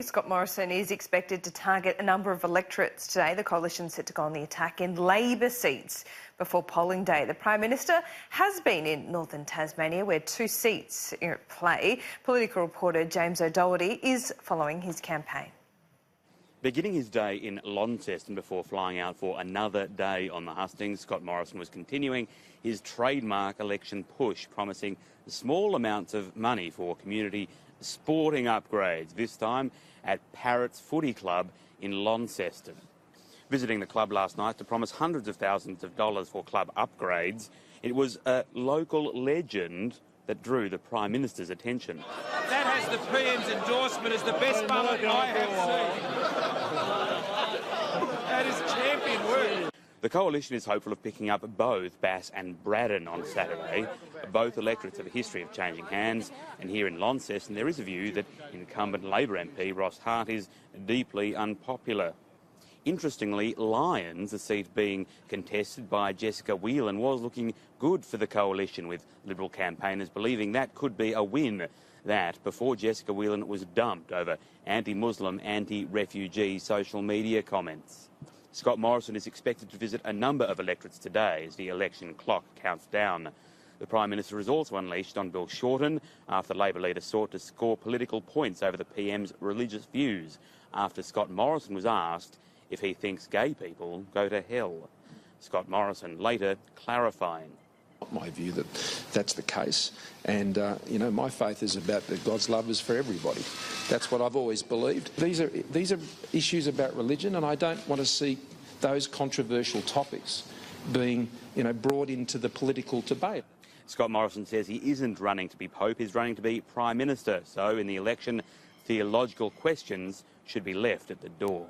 Scott Morrison is expected to target a number of electorates today. The coalition set to go on the attack in Labor seats before polling day. The Prime Minister has been in northern Tasmania, where 2 seats are at play. Political reporter James O'Doherty is following his campaign. Beginning his day in Launceston before flying out for another day on the hustings, Scott Morrison was continuing his trademark election push, promising small amounts of money for community sporting upgrades, this time at Parrots Footy Club in Launceston. Visiting the club last night to promise hundreds of thousands of dollars for club upgrades, it was a local legend that drew the Prime Minister's attention. That has the PM's endorsement as the best mullet I have seen. That is champion work. The coalition is hopeful of picking up both Bass and Braddon on Saturday. Both electorates have a history of changing hands, and here in Launceston there is a view that incumbent Labor MP Ross Hart is deeply unpopular. Interestingly, Lyons, a seat being contested by Jessica Whelan, was looking good for the coalition, with Liberal campaigners believing that could be a win. That before Jessica Whelan was dumped over anti-Muslim, anti-refugee social media comments. Scott Morrison is expected to visit a number of electorates today as the election clock counts down. The Prime Minister is also unleashed on Bill Shorten after the Labor leader sought to score political points over the PM's religious views after Scott Morrison was asked if he thinks gay people go to hell. Scott Morrison later clarifying. My view that that's the case, and my faith is about that God's love is for everybody. That's what I've always believed. These are issues about religion, and I don't want to see those controversial topics being brought into the political debate. Scott Morrison says he isn't running to be Pope, he's running to be Prime Minister. So in the election, theological questions should be left at the door.